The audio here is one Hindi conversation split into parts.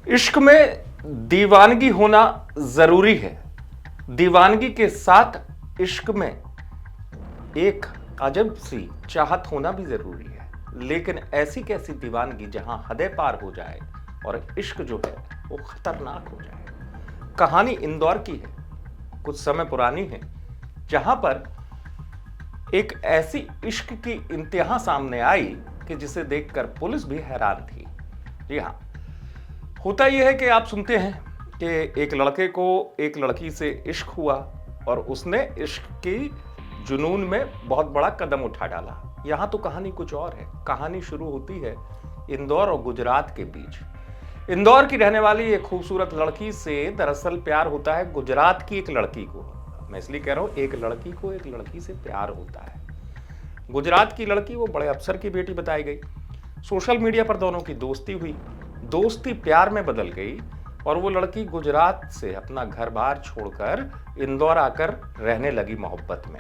इश्क में दीवानगी होना जरूरी है। दीवानगी के साथ इश्क में एक अजब सी चाहत होना भी जरूरी है। लेकिन ऐसी कैसी दीवानगी जहां हदें पार हो जाए और इश्क जो है वो खतरनाक हो जाए। कहानी इंदौर की है, कुछ समय पुरानी है, जहां पर एक ऐसी इश्क की इंतहा सामने आई कि जिसे देखकर पुलिस भी हैरान थी। जी हां, होता यह है कि आप सुनते हैं कि एक लड़के को एक लड़की से इश्क हुआ और उसने इश्क की जुनून में बहुत बड़ा कदम उठा डाला। यहां तो कहानी कुछ और है। कहानी शुरू होती है इंदौर और गुजरात के बीच। इंदौर की रहने वाली एक खूबसूरत लड़की से दरअसल प्यार होता है गुजरात की एक लड़की को। मैं इसलिए कह रहा हूं, एक लड़की को एक लड़की से प्यार होता है। गुजरात की लड़की वो बड़े अफसर की बेटी बताई गई। सोशल मीडिया पर दोनों की दोस्ती हुई, दोस्ती प्यार में बदल गई और वो लड़की गुजरात से अपना घर बार छोड़कर इंदौर आकर रहने लगी मोहब्बत में।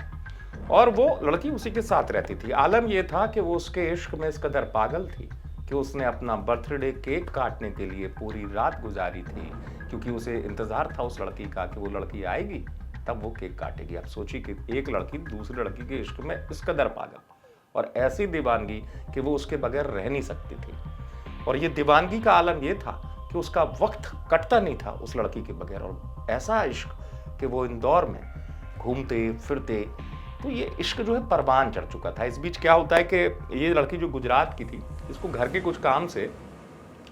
और वो लड़की उसी के साथ रहती थी। आलम यह था कि वो उसके इश्क में इस कदर पागल थी कि उसने अपना बर्थडे केक काटने के लिए पूरी रात गुजारी थी, क्योंकि उसे इंतजार था उस लड़की का कि वो लड़की आएगी तब वो केक काटेगी। अब सोचिए कि एक लड़की दूसरी लड़की के इश्क में इस कदर पागल और ऐसी दीवानगी कि वो उसके बगैर रह नहीं सकती थी। और ये दीवानगी का आलम यह था कि उसका वक्त कटता नहीं था उस लड़की के बगैर। और ऐसा इश्क कि वो इंदौर में घूमते फिरते, तो ये इश्क जो है परवान चढ़ चुका था। इस बीच क्या होता है कि ये लड़की जो गुजरात की थी, इसको घर के कुछ काम से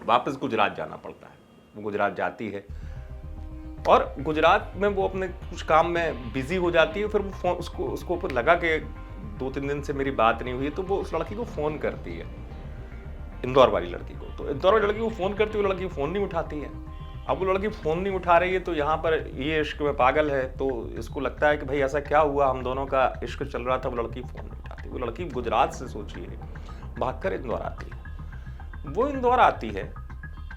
वापस गुजरात जाना पड़ता है। वो गुजरात जाती है और गुजरात में वो अपने कुछ काम में बिजी हो जाती है। फिर वो फोन उसको ऊपर लगा कि 2-3 दिन से मेरी बात नहीं हुई, तो वो उस लड़की को फोन करती है, इंदौर वाली लड़की को। तो इंदौर वाली लड़की को फोन करती है, वो लड़की फोन नहीं उठाती है। अब वो लड़की फोन नहीं उठा रही है तो यहाँ पर ये इश्क में पागल है, तो इसको लगता है कि भाई ऐसा क्या हुआ, हम दोनों का इश्क चल रहा था। वो लड़की फोन नहीं उठाती। वो लड़की गुजरात से सोचिए भागकर इंदौर आती है। वो इंदौर आती है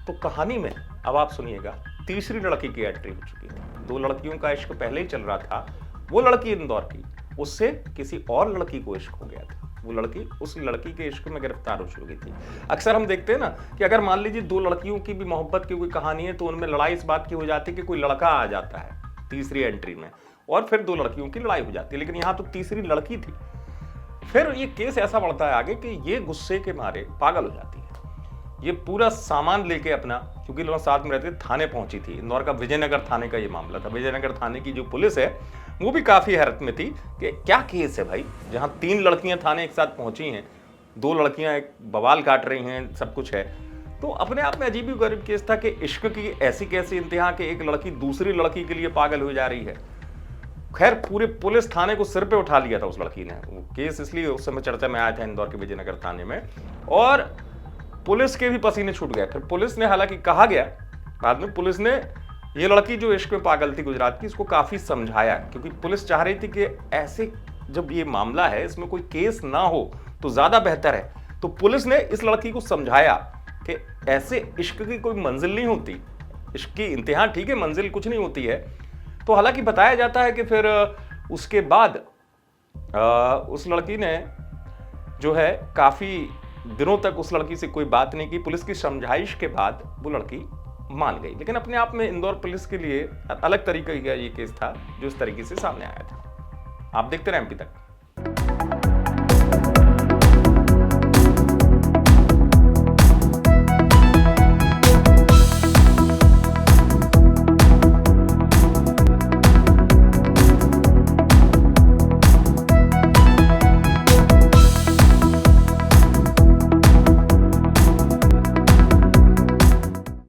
तो कहानी में अब आप सुनिएगा तीसरी लड़की की एंट्री हो चुकी थी। 2 लड़कियों का इश्क पहले ही चल रहा था। वो लड़की इंदौर की, उससे किसी और लड़की को इश्क हो गया था। वो लड़की उस लड़की के इश्क में गिरफ्तार हो चुकी थी। अक्सर हम देखते हैं ना कि अगर मान लीजिए 2 लड़कियों की भी मोहब्बत की कोई कहानी है तो उनमें लड़ाई इस बात की हो जाती है कि कोई लड़का आ जाता है तीसरी एंट्री में और फिर 2 लड़कियों की लड़ाई हो जाती है। लेकिन यहाँ तो तीसरी लड़की थी। फिर ये केस ऐसा बढ़ता है आगे कि ये गुस्से के मारे पागल हो जाती है। ये पूरा सामान लेके अपना, क्योंकि लोग साथ में रहते थे, थाने पहुंची थी। इंदौर का विजयनगर थाने का ये मामला था। विजयनगर थाने की जो पुलिस है वो भी काफी हैरत में थी कि क्या केस है भाई, जहां 3 लड़कियां थाने एक साथ पहुंची हैं, 2 लड़कियां एक बवाल काट रही हैं, सब कुछ है। तो अपने आप में अजीब ही गरीब केस था कि इश्क की ऐसी कैसी इंतहा कि एक लड़की दूसरी लड़की के लिए पागल हो जा रही है। खैर पूरे पुलिस थाने को सिर पे उठा लिया था उस लड़की ने। वो केस इसलिए उस समय चर्चा में आया था इंदौर के विजयनगर थाने में, और पुलिस के भी पसीने छूट गए। फिर पुलिस ने, हालांकि कहा गया बाद में, पुलिस ने ये लड़की जो इश्क में पागल थी गुजरात की, इसको काफी समझाया, क्योंकि पुलिस चाह रही थी कि ऐसे जब ये मामला है इसमें कोई केस ना हो तो ज्यादा बेहतर है। तो पुलिस ने इस लड़की को समझाया कि ऐसे इश्क की कोई मंजिल नहीं होती, इश्क की इंतहा ठीक है, मंजिल कुछ नहीं होती है। तो हालांकि बताया जाता है कि फिर उसके बाद उस लड़की ने जो है काफी दिनों तक उस लड़की से कोई बात नहीं की। पुलिस की समझाइश के बाद वो लड़की मान गई। लेकिन अपने आप में इंदौर पुलिस के लिए अलग तरीके का ये केस था जो इस तरीके से सामने आया था। आप देखते रहे एमपी तक।